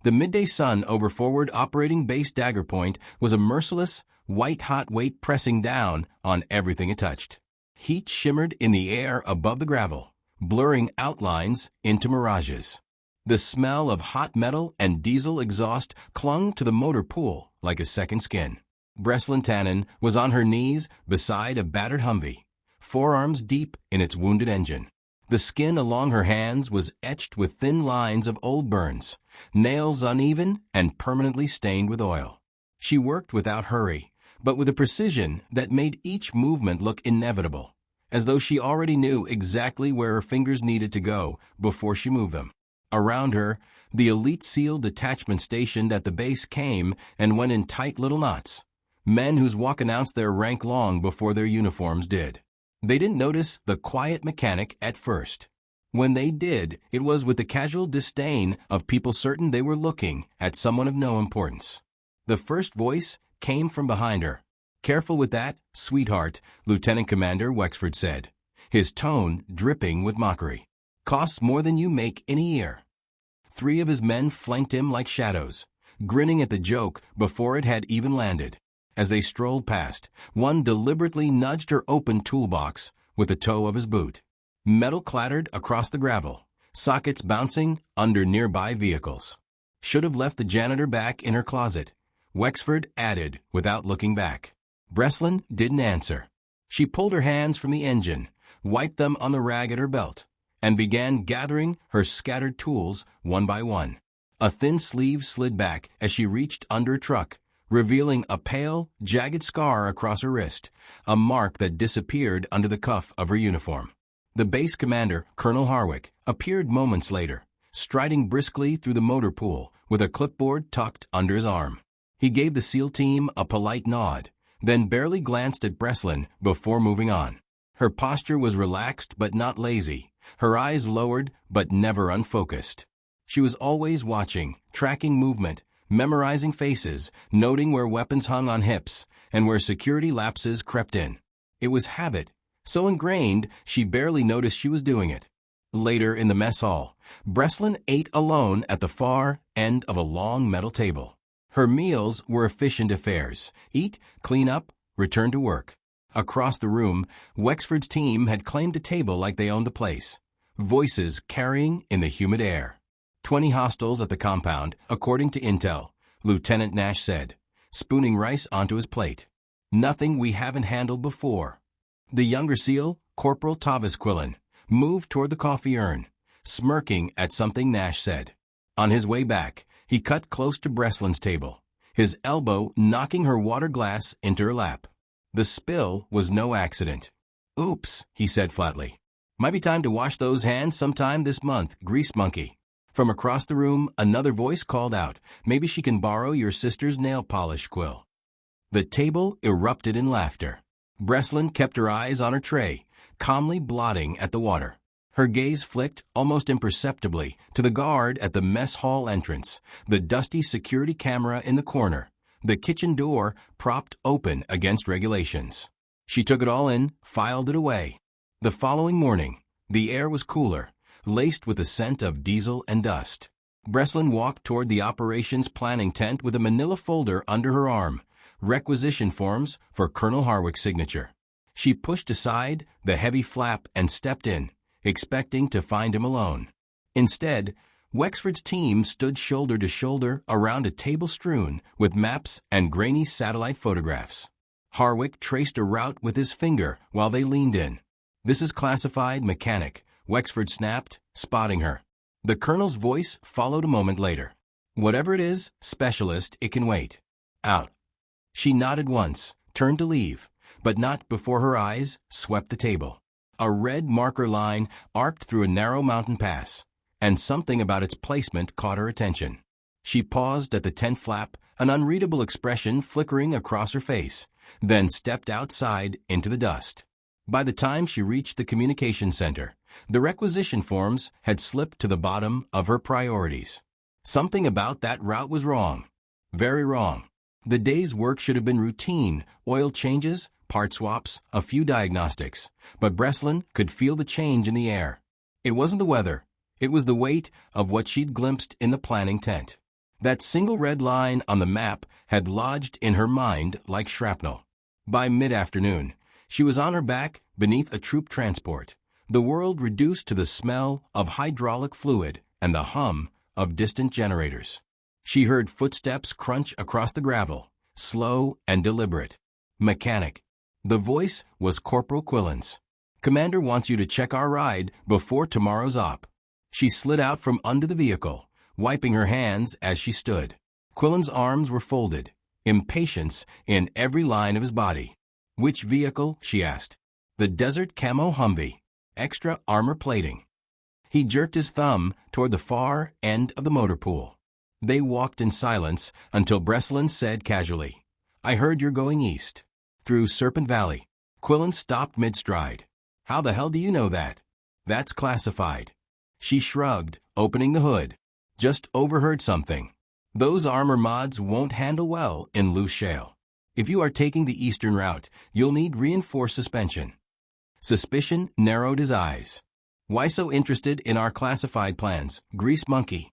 The midday sun over forward operating base dagger point was a merciless, white-hot weight pressing down on everything it touched. Heat shimmered in the air above the gravel, blurring outlines into mirages. The smell of hot metal and diesel exhaust clung to the motor pool like a second skin. Breslin Tannen was on her knees beside a battered Humvee, forearms deep in its wounded engine. The skin along her hands was etched with thin lines of old burns, nails uneven and permanently stained with oil. She worked without hurry, but with a precision that made each movement look inevitable, as though she already knew exactly where her fingers needed to go before she moved them. Around her, the elite SEAL detachment stationed at the base came and went in tight little knots, men whose walk announced their rank long before their uniforms did. They didn't notice the quiet mechanic at first. When they did, it was with the casual disdain of people certain they were looking at someone of no importance. The first voice came from behind her. "Careful with that, sweetheart," Lieutenant Commander Wexford said, his tone dripping with mockery. "Costs more than you make in a year." 3 of his men flanked him like shadows, grinning at the joke before it had even landed. As they strolled past, one deliberately nudged her open toolbox with the toe of his boot. Metal clattered across the gravel, sockets bouncing under nearby vehicles. "Should have left the janitor back in her closet," Wexford added without looking back. Breslin didn't answer. She pulled her hands from the engine, wiped them on the rag at her belt, and began gathering her scattered tools one by one. A thin sleeve slid back as she reached under a truck, revealing a pale, jagged scar across her wrist, a mark that disappeared under the cuff of her uniform. The base commander, Colonel Harwick, appeared moments later, striding briskly through the motor pool with a clipboard tucked under his arm. He gave the SEAL team a polite nod, then barely glanced at Breslin before moving on. Her posture was relaxed but not lazy, her eyes lowered but never unfocused. She was always watching, tracking movement, memorizing faces, noting where weapons hung on hips, and where security lapses crept in. It was habit, so ingrained she barely noticed she was doing it. Later in the mess hall, Breslin ate alone at the far end of a long metal table. Her meals were efficient affairs: eat, clean up, return to work. Across the room, Wexford's team had claimed a table like they owned the place, voices carrying in the humid air. 20 hostiles at the compound, according to intel, Lieutenant Nash said, spooning rice onto his plate. "Nothing we haven't handled before." The younger SEAL, Corporal Tavisquillen, moved toward the coffee urn, smirking at something Nash said. On his way back, he cut close to Breslin's table, his elbow knocking her water glass into her lap. The spill was no accident. "Oops," he said flatly. "Might be time to wash those hands sometime this month, grease monkey." From across the room, another voice called out, "Maybe she can borrow your sister's nail polish quill." The table erupted in laughter. Breslin kept her eyes on her tray, calmly blotting at the water. Her gaze flicked, almost imperceptibly, to the guard at the mess hall entrance, the dusty security camera in the corner, the kitchen door propped open against regulations. She took it all in, filed it away. The following morning, the air was cooler, laced with the scent of diesel and dust. Breslin walked toward the operations planning tent with a manila folder under her arm, requisition forms for Colonel Harwick's signature. She pushed aside the heavy flap and stepped in, expecting to find him alone. Instead, Wexford's team stood shoulder to shoulder around a table strewn with maps and grainy satellite photographs. Harwick traced a route with his finger while they leaned in. "This is classified mechanic," Wexford snapped, spotting her. The colonel's voice followed a moment later. "Whatever it is, specialist, it can wait. Out." She nodded once, turned to leave, but not before her eyes swept the table. A red marker line arced through a narrow mountain pass, and something about its placement caught her attention. She paused at the tent flap, an unreadable expression flickering across her face, then stepped outside into the dust. By the time she reached the communication center, the requisition forms had slipped to the bottom of her priorities. Something about that route was wrong. Very wrong. The day's work should have been routine, oil changes, part swaps, a few diagnostics, but Breslin could feel the change in the air. It wasn't the weather. It was the weight of what she'd glimpsed in the planning tent. That single red line on the map had lodged in her mind like shrapnel. By mid-afternoon, she was on her back beneath a troop transport, the world reduced to the smell of hydraulic fluid and the hum of distant generators. She heard footsteps crunch across the gravel, slow and deliberate. Mechanic. The voice was Corporal Quillen's. Commander wants you to check our ride before tomorrow's op. She slid out from under the vehicle, wiping her hands as she stood. Quillen's arms were folded, impatience in every line of his body. Which vehicle? She asked. The Desert Camo Humvee. Extra armor plating. He jerked his thumb toward the far end of the motor pool. They walked in silence until Breslin said casually, I heard you're going east. Through Serpent Valley. Quillen stopped mid-stride. How the hell do you know that? That's classified. She shrugged, opening the hood. Just overheard something. Those armor mods won't handle well in loose shale. If you are taking the eastern route, you'll need reinforced suspension. Suspicion narrowed his eyes. Why so interested in our classified plans, grease monkey?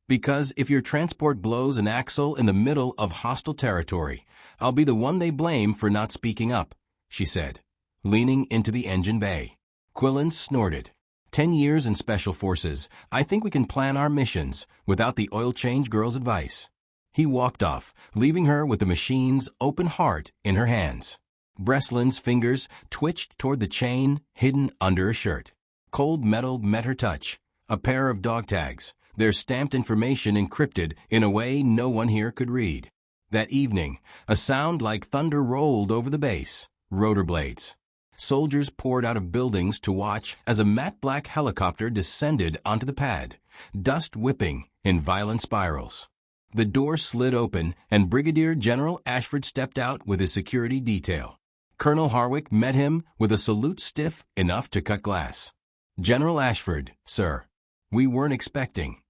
Because if your transport blows an axle in the middle of hostile territory, I'll be the one they blame for not speaking up, she said, leaning into the engine bay. Quillen snorted. 10 years in Special Forces, I think we can plan our missions without the oil change girl's advice. He walked off, leaving her with the machine's open heart in her hands. Breslin's fingers twitched toward the chain hidden under her shirt. Cold metal met her touch. A pair of dog tags, their stamped information encrypted in a way no one here could read. That evening, a sound like thunder rolled over the base. Rotor blades. Soldiers poured out of buildings to watch as a matte black helicopter descended onto the pad, dust whipping in violent spirals. The door slid open and Brigadier General Ashford stepped out with his security detail. Colonel Harwick met him with a salute stiff enough to cut glass. General Ashford, sir. We weren't expecting.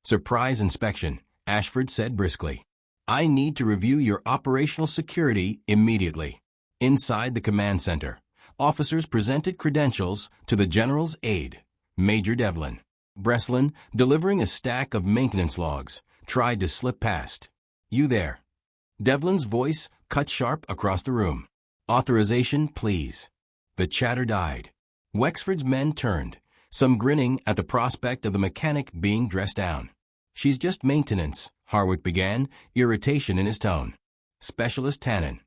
Surprise inspection, Ashford said briskly. I need to review your operational security immediately. Inside the command center, officers presented credentials to the general's aide, Major Devlin. Breslin, delivering a stack of maintenance logs, tried to slip past. You there? Devlin's voice cut sharp across the room. Authorization, please. The chatter died. Wexford's men turned, some grinning at the prospect of the mechanic being dressed down. She's just maintenance, Harwick began, irritation in his tone. Specialist Tannen.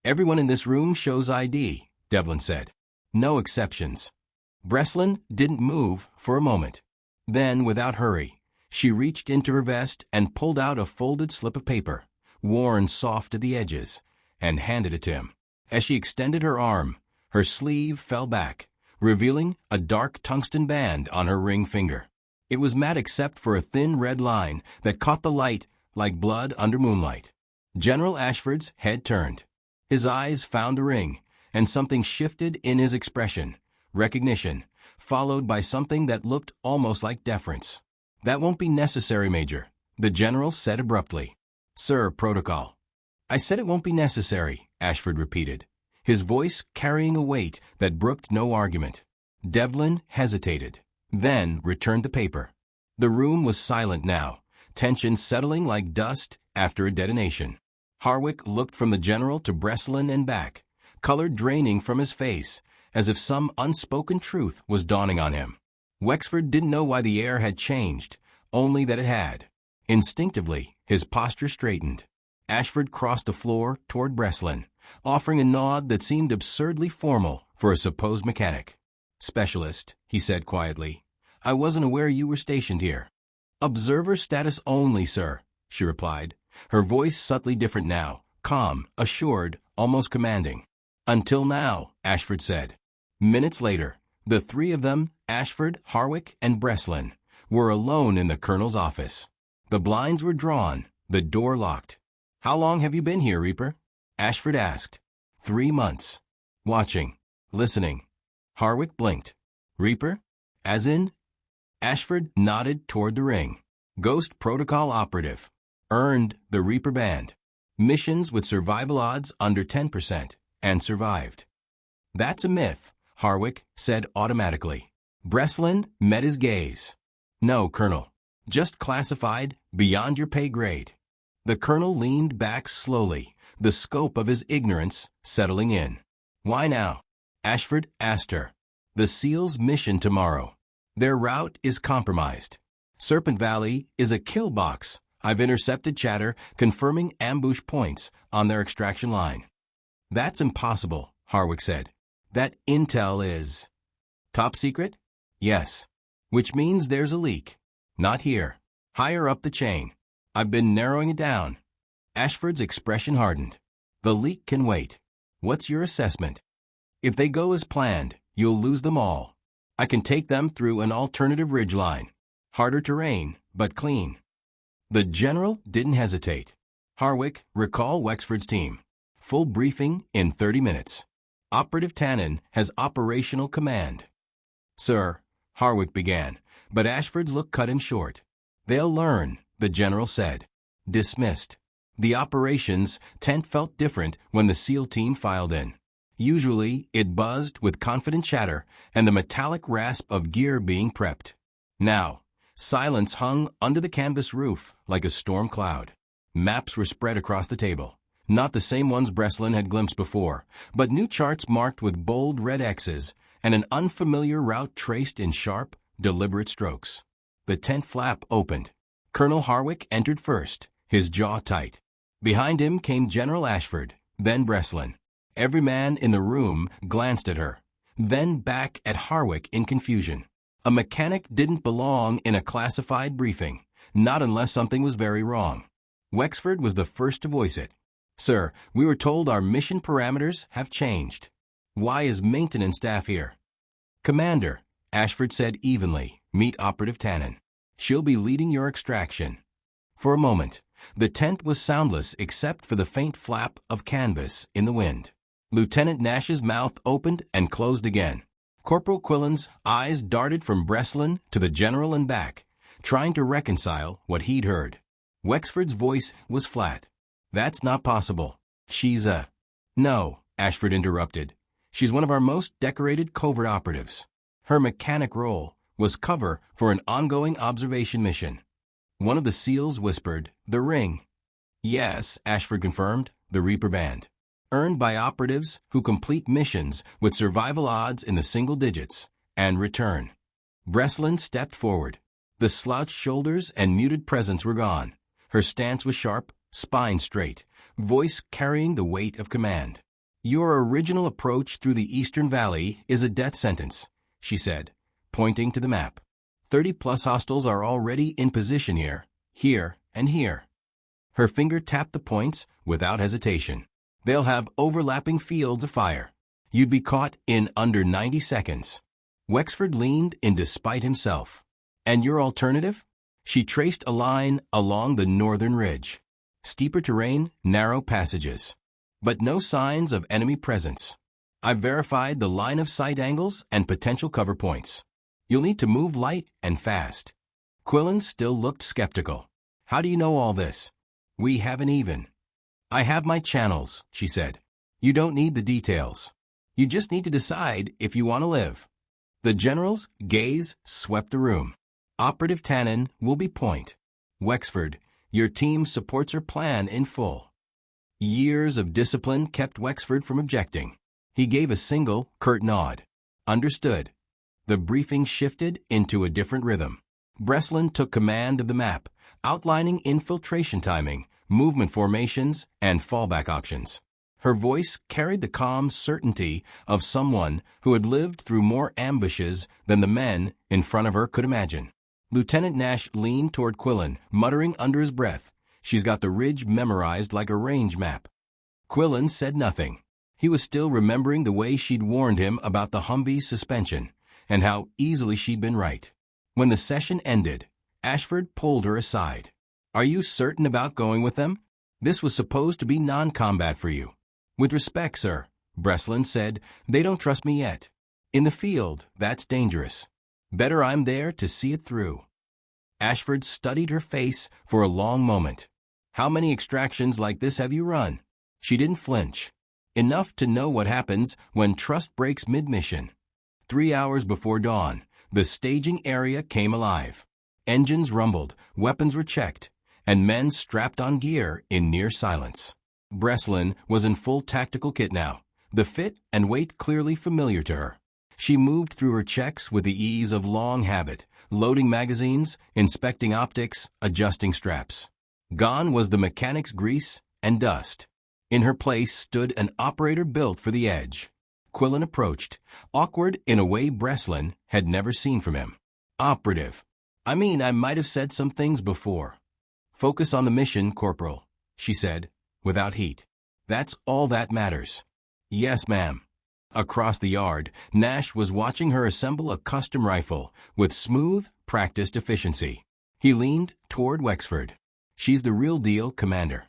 Everyone in this room shows ID, Devlin said. No exceptions. Breslin didn't move for a moment. Then, without hurry, she reached into her vest and pulled out a folded slip of paper, worn soft at the edges, and handed it to him. As she extended her arm, her sleeve fell back, revealing a dark tungsten band on her ring finger. It was matte except for a thin red line that caught the light like blood under moonlight. General Ashford's head turned. His eyes found the ring, and something shifted in his expression. Recognition, followed by something that looked almost like deference. That won't be necessary, Major, the general said abruptly. Sir, protocol. I said it won't be necessary, Ashford repeated, his voice carrying a weight that brooked no argument. Devlin hesitated, then returned the paper. The room was silent now, tension settling like dust after a detonation. Harwick looked from the general to Breslin and back, color draining from his face, as if some unspoken truth was dawning on him. Wexford didn't know why the air had changed, only that it had. Instinctively, his posture straightened. Ashford crossed the floor toward Breslin, offering a nod that seemed absurdly formal for a supposed mechanic. Specialist, he said quietly. I wasn't aware you were stationed here. Observer status only, sir, she replied, her voice subtly different now, calm, assured, almost commanding. Until now, Ashford said. Minutes later, the three of them, Ashford, Harwick, and Breslin, were alone in the colonel's office. The blinds were drawn, the door locked. How long have you been here, Reaper? Ashford asked. 3 months. Watching. Listening. Harwick blinked. Reaper? As in? Ashford nodded toward the ring. Ghost Protocol operative. Earned the Reaper band. Missions with survival odds under 10%, and survived. That's a myth, Harwick said automatically. Breslin met his gaze. No, Colonel. Just classified beyond your pay grade. The colonel leaned back slowly, the scope of his ignorance settling in. Why now? Ashford asked her. The SEALs' mission tomorrow. Their route is compromised. Serpent Valley is a kill box. I've intercepted chatter confirming ambush points on their extraction line. That's impossible, Harwick said. That intel is... Top secret? Yes. Which means there's a leak. Not here. Higher up the chain. I've been narrowing it down. Ashford's expression hardened. The leak can wait. What's your assessment? If they go as planned, you'll lose them all. I can take them through an alternative ridgeline. Harder terrain, but clean. The general didn't hesitate. Harwick, recall Wexford's team. Full briefing in 30 minutes. Operative Tannen has operational command. Sir, Harwick began, but Ashford's look cut him short. They'll learn, the general said. Dismissed. The operations tent felt different when the SEAL team filed in. Usually, it buzzed with confident chatter and the metallic rasp of gear being prepped. Now, silence hung under the canvas roof like a storm cloud. Maps were spread across the table. Not the same ones Breslin had glimpsed before, but new charts marked with bold red X's and an unfamiliar route traced in sharp, deliberate strokes. The tent flap opened. Colonel Harwick entered first, his jaw tight. Behind him came General Ashford, then Breslin. Every man in the room glanced at her, then back at Harwick in confusion. A mechanic didn't belong in a classified briefing, not unless something was very wrong. Wexford was the first to voice it. Sir, we were told our mission parameters have changed. Why is maintenance staff here? Commander, Ashford said evenly, meet Operative Tannen. She'll be leading your extraction. For a moment, the tent was soundless except for the faint flap of canvas in the wind. Lieutenant Nash's mouth opened and closed again. Corporal Quillen's eyes darted from Breslin to the general and back, trying to reconcile what he'd heard. Wexford's voice was flat. That's not possible. She's a... No, Ashford interrupted. She's one of our most decorated covert operatives. Her mechanic role was cover for an ongoing observation mission. One of the SEALs whispered, the ring. Yes, Ashford confirmed, the Reaper Band. Earned by operatives who complete missions with survival odds in the single digits and return. Breslin stepped forward. The slouched shoulders and muted presence were gone. Her stance was sharp, spine straight, voice carrying the weight of command. Your original approach through the Eastern Valley is a death sentence, she said, pointing to the map. 30-plus hostiles are already in position here, and here. Her finger tapped the points without hesitation. They'll have overlapping fields of fire. You'd be caught in under 90 seconds. Wexford leaned in despite himself. And your alternative? She traced a line along the northern ridge. Steeper terrain, narrow passages. But no signs of enemy presence. I've verified the line of sight angles and potential cover points. You'll need to move light and fast. Quillen still looked skeptical. How do you know all this? We haven't even. I have my channels, she said. You don't need the details. You just need to decide if you want to live. The general's gaze swept the room. Operative Tannen will be point. Wexford, your team supports her plan in full. Years of discipline kept Wexford from objecting. He gave a single, curt nod. Understood. The briefing shifted into a different rhythm. Breslin took command of the map, outlining infiltration timing, movement formations, and fallback options. Her voice carried the calm certainty of someone who had lived through more ambushes than the men in front of her could imagine. Lieutenant Nash leaned toward Quillen, muttering under his breath, "She's got the ridge memorized like a range map." Quillen said nothing. He was still remembering the way she'd warned him about the Humvee's suspension, and how easily she'd been right. When the session ended, Ashford pulled her aside. "Are you certain about going with them? This was supposed to be non-combat for you." "With respect, sir," Breslin said, "they don't trust me yet. In the field, that's dangerous. Better I'm there to see it through." Ashford studied her face for a long moment. "How many extractions like this have you run?" She didn't flinch. Enough to know what happens when trust breaks mid-mission. 3 hours before dawn, the staging area came alive. Engines rumbled, weapons were checked, and men strapped on gear in near silence. Breslin was in full tactical kit now, the fit and weight clearly familiar to her. She moved through her checks with the ease of long habit, loading magazines, inspecting optics, adjusting straps. Gone was the mechanic's grease and dust. In her place stood an operator built for the edge. Quillen approached, awkward in a way Breslin had never seen from him. Operative. I might have said some things before. Focus on the mission, Corporal, she said, without heat. That's all that matters. Yes, ma'am. Across the yard, Nash was watching her assemble a custom rifle with smooth, practiced efficiency. He leaned toward Wexford. She's the real deal, Commander.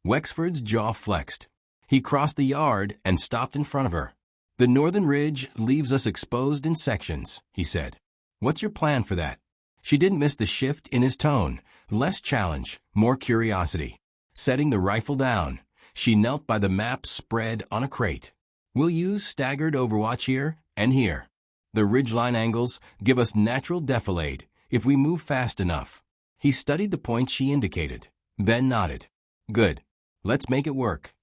Wexford's jaw flexed. He crossed the yard and stopped in front of her. The northern ridge leaves us exposed in sections, he said. What's your plan for that? She didn't miss the shift in his tone. Less challenge, more curiosity. Setting the rifle down, she knelt by the map spread on a crate. We'll use staggered overwatch here and here. The ridgeline angles give us natural defilade if we move fast enough. He studied the points she indicated, then nodded. Good. Let's make it work.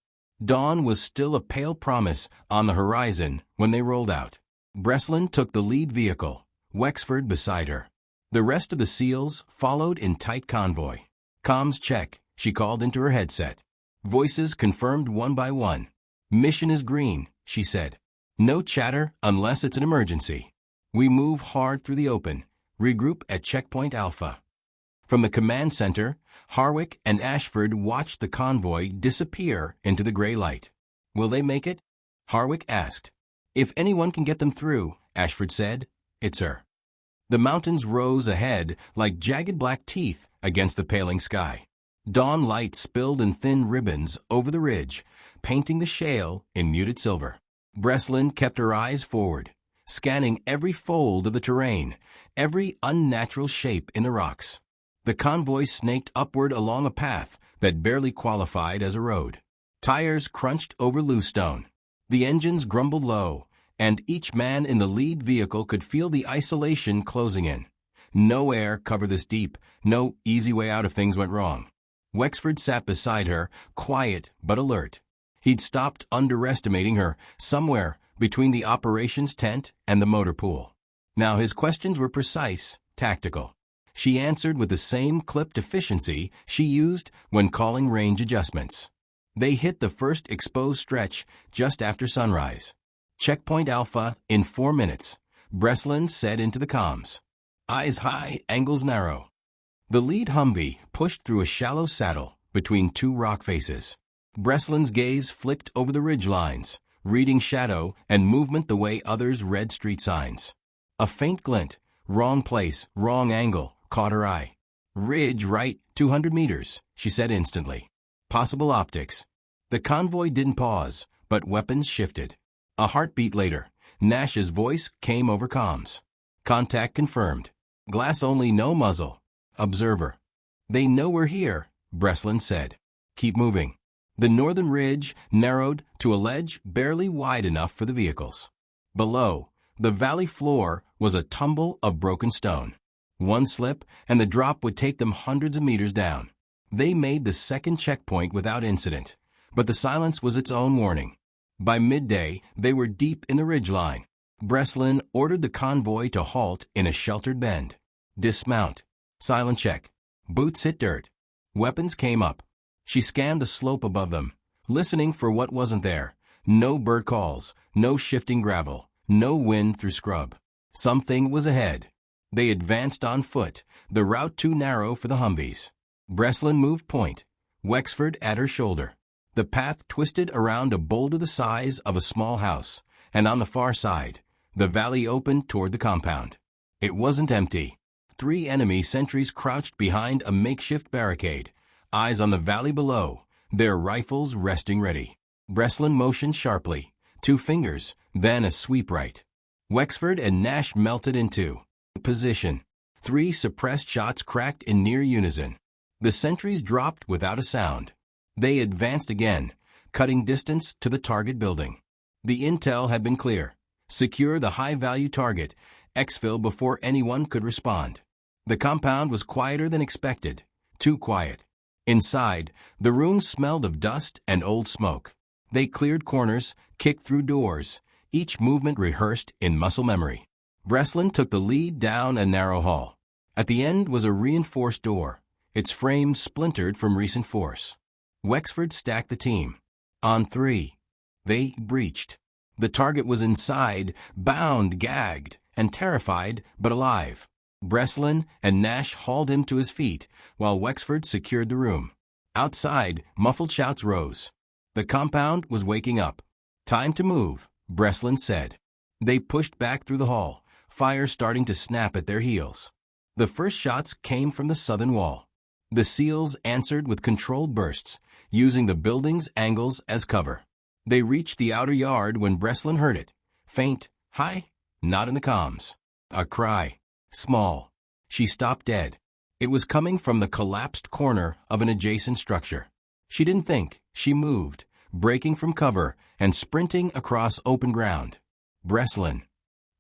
Dawn was still a pale promise on the horizon when they rolled out. Breslin took the lead vehicle, Wexford beside her. The rest of the SEALs followed in tight convoy. Comms check, she called into her headset. Voices confirmed one by one. Mission is green, she said. No chatter unless it's an emergency. We move hard through the open. Regroup at Checkpoint Alpha. From the command center, Harwick and Ashford watched the convoy disappear into the gray light. Will they make it? Harwick asked. If anyone can get them through, Ashford said, it's her. The mountains rose ahead like jagged black teeth against the paling sky. Dawn light spilled in thin ribbons over the ridge, painting the shale in muted silver. Breslin kept her eyes forward, scanning every fold of the terrain, every unnatural shape in the rocks. The convoy snaked upward along a path that barely qualified as a road. Tires crunched over loose stone. The engines grumbled low, and each man in the lead vehicle could feel the isolation closing in. No air cover this deep, no easy way out if things went wrong. Wexford sat beside her, quiet but alert. He'd stopped underestimating her somewhere between the operations tent and the motor pool. Now his questions were precise, tactical. She answered with the same clipped efficiency she used when calling range adjustments. They hit the first exposed stretch just after sunrise. Checkpoint Alpha in 4 minutes, Breslin said into the comms. Eyes high, angles narrow. The lead Humvee pushed through a shallow saddle between two rock faces. Breslin's gaze flicked over the ridge lines, reading shadow and movement the way others read street signs. A faint glint, wrong place, wrong angle, caught her eye. Ridge right, 200 meters, she said instantly. Possible optics. The convoy didn't pause, but weapons shifted. A heartbeat later, Nash's voice came over comms. Contact confirmed. Glass only, no muzzle. Observer. They know we're here, Breslin said. Keep moving. The northern ridge narrowed to a ledge barely wide enough for the vehicles. Below, the valley floor was a tumble of broken stone. One slip, and the drop would take them hundreds of meters down. They made the second checkpoint without incident, but the silence was its own warning. By midday, they were deep in the ridgeline. Breslin ordered the convoy to halt in a sheltered bend. Dismount. Silent check. Boots hit dirt. Weapons came up. She scanned the slope above them, listening for what wasn't there. No bird calls, no shifting gravel, no wind through scrub. Something was ahead. They advanced on foot, the route too narrow for the Humvees. Breslin moved point, Wexford at her shoulder. The path twisted around a boulder the size of a small house, and on the far side, the valley opened toward the compound. It wasn't empty. 3 enemy sentries crouched behind a makeshift barricade, eyes on the valley below, their rifles resting ready. Breslin motioned sharply, 2 fingers, then a sweep right. Wexford and Nash melted into position. 3 suppressed shots cracked in near unison. The sentries dropped without a sound. They advanced again, cutting distance to the target building. The intel had been clear. Secure the high-value target, exfil before anyone could respond. The compound was quieter than expected, too quiet. Inside, the room smelled of dust and old smoke. They cleared corners, kicked through doors, each movement rehearsed in muscle memory. Breslin took the lead down a narrow hall. At the end was a reinforced door, its frame splintered from recent force. Wexford stacked the team. On 3. They breached. The target was inside, bound, gagged, and terrified, but alive. Breslin and Nash hauled him to his feet, while Wexford secured the room. Outside, muffled shouts rose. The compound was waking up. "Time to move," Breslin said. They pushed back through the hall, fire starting to snap at their heels. The first shots came from the southern wall. The SEALs answered with controlled bursts, using the building's angles as cover. They reached the outer yard when Breslin heard it. Faint, high, not in the comms. A cry. Small. She stopped dead. It was coming from the collapsed corner of an adjacent structure. She didn't think. She moved, breaking from cover and sprinting across open ground. Breslin.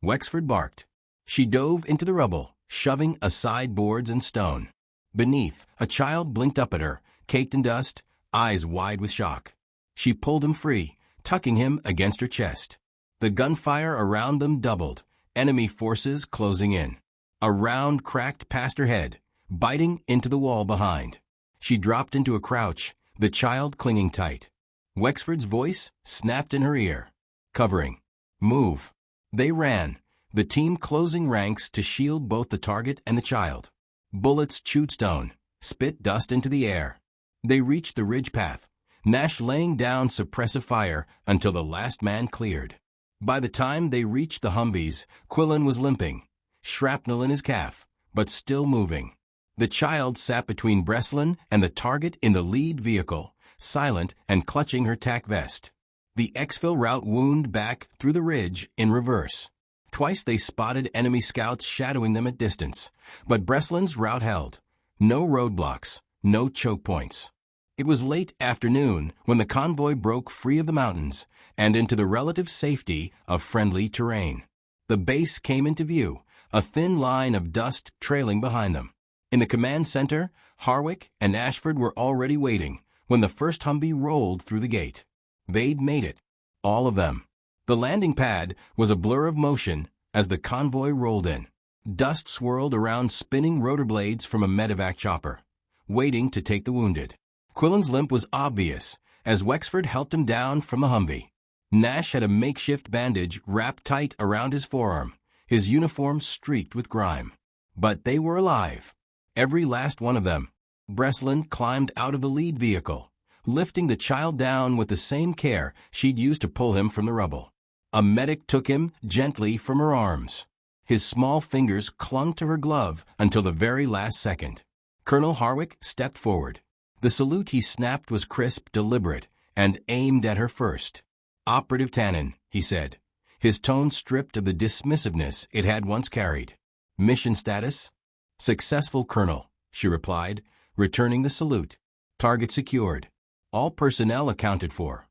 Wexford barked. She dove into the rubble, shoving aside boards and stone. Beneath, a child blinked up at her, caked in dust, eyes wide with shock. She pulled him free, tucking him against her chest. The gunfire around them doubled, enemy forces closing in. A round cracked past her head, biting into the wall behind. She dropped into a crouch, the child clinging tight. Wexford's voice snapped in her ear. Covering. Move. They ran, the team closing ranks to shield both the target and the child. Bullets chewed stone, spit dust into the air. They reached the ridge path, Nash laying down suppressive fire until the last man cleared. By the time they reached the Humvees, Quillen was limping, shrapnel in his calf, but still moving. The child sat between Breslin and the target in the lead vehicle, silent and clutching her tack vest. The exfil route wound back through the ridge in reverse. Twice they spotted enemy scouts shadowing them at distance, but Breslin's route held. No roadblocks, no choke points. It was late afternoon when the convoy broke free of the mountains and into the relative safety of friendly terrain. The base came into view, a thin line of dust trailing behind them. In the command center, Harwick and Ashford were already waiting when the first Humvee rolled through the gate. They'd made it. All of them. The landing pad was a blur of motion as the convoy rolled in. Dust swirled around spinning rotor blades from a medevac chopper, waiting to take the wounded. Quillen's limp was obvious as Wexford helped him down from the Humvee. Nash had a makeshift bandage wrapped tight around his forearm, his uniform streaked with grime. But they were alive. Every last one of them. Breslin climbed out of the lead vehicle, lifting the child down with the same care she'd used to pull him from the rubble. A medic took him gently from her arms. His small fingers clung to her glove until the very last second. Colonel Harwick stepped forward. The salute he snapped was crisp, deliberate, and aimed at her first. "Operative Tannen," he said, his tone stripped of the dismissiveness it had once carried. "Mission status?" "Successful, Colonel," she replied, returning the salute. "Target secured. All personnel accounted for."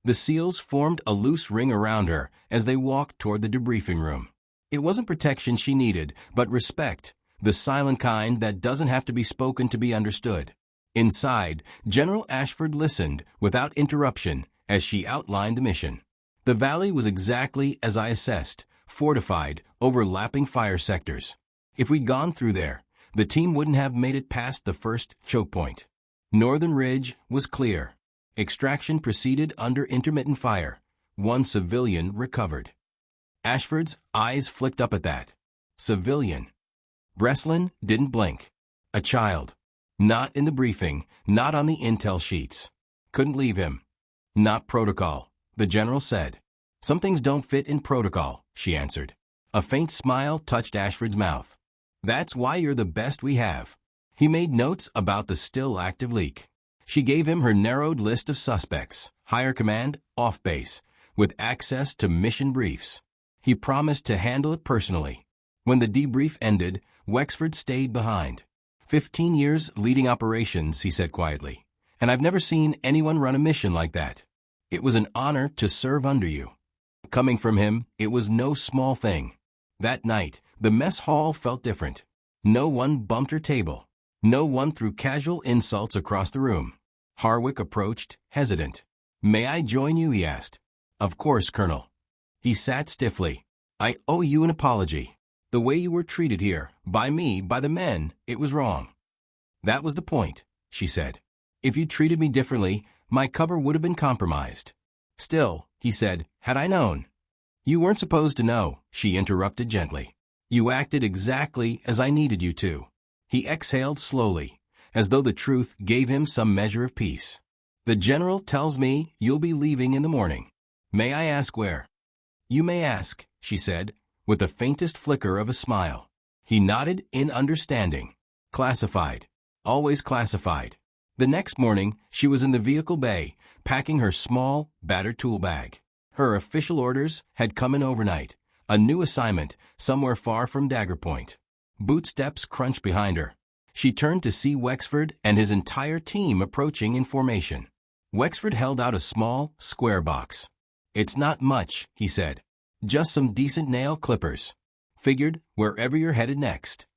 The SEALs formed a loose ring around her as they walked toward the debriefing room. It wasn't protection she needed, but respect, the silent kind that doesn't have to be spoken to be understood. Inside, General Ashford listened without interruption as she outlined the mission. The valley was exactly as I assessed, fortified, overlapping fire sectors. If we'd gone through there, the team wouldn't have made it past the first choke point. Northern Ridge was clear. Extraction proceeded under intermittent fire. One civilian recovered. Ashford's eyes flicked up at that. Civilian. Breslin didn't blink. A child. Not in the briefing, not on the intel sheets. Couldn't leave him. Not protocol, the general said. "Some things don't fit in protocol," she answered. A faint smile touched Ashford's mouth. "That's why you're the best we have." He made notes about the still active leak. She gave him her narrowed list of suspects, higher command, off base, with access to mission briefs. He promised to handle it personally. When the debrief ended, Wexford stayed behind. 15 years leading operations, he said quietly, and I've never seen anyone run a mission like that. It was an honor to serve under you. Coming from him, it was no small thing. That night, the mess hall felt different. No one bumped her table. No one threw casual insults across the room. Harwick approached, hesitant. "May I join you?" he asked. "Of course, Colonel." He sat stiffly. "I owe you an apology. The way you were treated here, by me, by the men, it was wrong." "That was the point," she said. "If you treated me differently, my cover would have been compromised." "Still," he said, "had I known—" "You weren't supposed to know," she interrupted gently. "You acted exactly as I needed you to." He exhaled slowly, as though the truth gave him some measure of peace. "The general tells me you'll be leaving in the morning. May I ask where?" "You may ask," she said, with the faintest flicker of a smile. He nodded in understanding. "Classified. Always classified." The next morning, she was in the vehicle bay, packing her small, battered tool bag. Her official orders had come in overnight. A new assignment, somewhere far from Dagger Point. Bootsteps crunched behind her. She turned to see Wexford and his entire team approaching in formation. Wexford held out a small, square box. "It's not much," he said. "Just some decent nail clippers. Figured wherever you're headed next."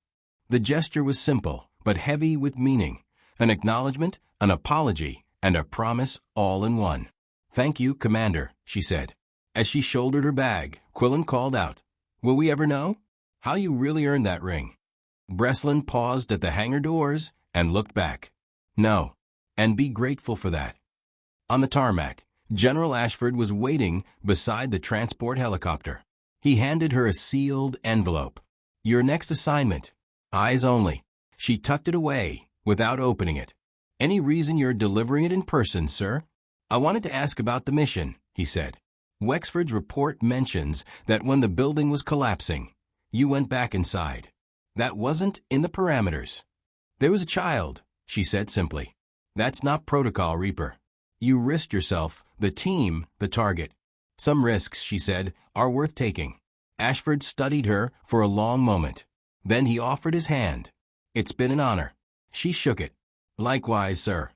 The gesture was simple, but heavy with meaning. An acknowledgement, an apology, and a promise all in one. "Thank you, Commander," she said. As she shouldered her bag, Quillen called out, "Will we ever know how you really earned that ring?" Breslin paused at the hangar doors and looked back. "No, and be grateful for that." On the tarmac, General Ashford was waiting beside the transport helicopter. He handed her a sealed envelope. "Your next assignment. Eyes only." She tucked it away without opening it. "Any reason you're delivering it in person, sir?" "I wanted to ask about the mission," he said. "Wexford's report mentions that when the building was collapsing, you went back inside. That wasn't in the parameters." "There was a child," she said simply. "That's not protocol, Reaper. You risked yourself, the team, the target." "Some risks," she said, "are worth taking." Ashford studied her for a long moment. Then he offered his hand. "It's been an honor." She shook it. "Likewise, sir."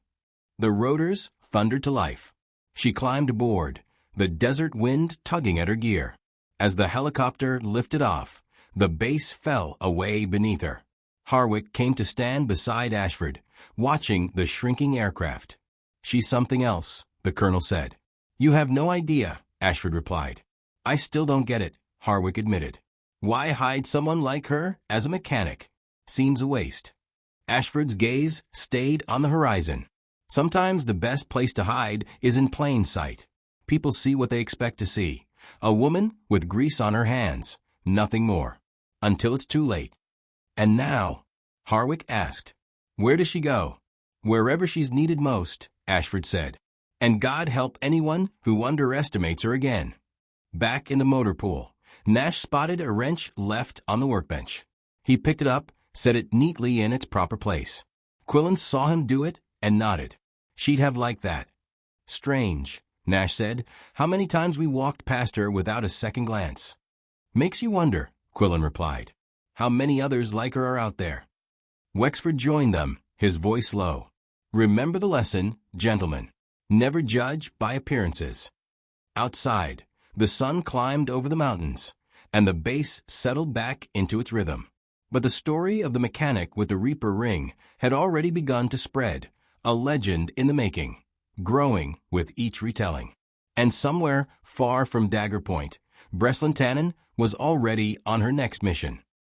The rotors thundered to life. She climbed aboard, the desert wind tugging at her gear. As the helicopter lifted off, the base fell away beneath her. Harwick came to stand beside Ashford, watching the shrinking aircraft. "She's something else," the colonel said. "You have no idea," Ashford replied. "I still don't get it," Harwick admitted. "Why hide someone like her as a mechanic? Seems a waste." Ashford's gaze stayed on the horizon. "Sometimes the best place to hide is in plain sight. People see what they expect to see. A woman with grease on her hands, nothing more. Until it's too late." "And now?" Harwick asked. "Where does she go?" "Wherever she's needed most," Ashford said. "And God help anyone who underestimates her again." Back in the motor pool, Nash spotted a wrench left on the workbench. He picked it up, set it neatly in its proper place. Quillen saw him do it and nodded. "She'd have liked that." "Strange," Nash said, "how many times we walked past her without a second glance." "Makes you wonder," Quillen replied, "how many others like her are out there." Wexford joined them, his voice low. "Remember the lesson, gentlemen. Never judge by appearances." Outside, the sun climbed over the mountains, and the base settled back into its rhythm. But the story of the mechanic with the Reaper ring had already begun to spread, a legend in the making, growing with each retelling. And somewhere far from Dagger Point, Breslin Tannen was already on her next mission.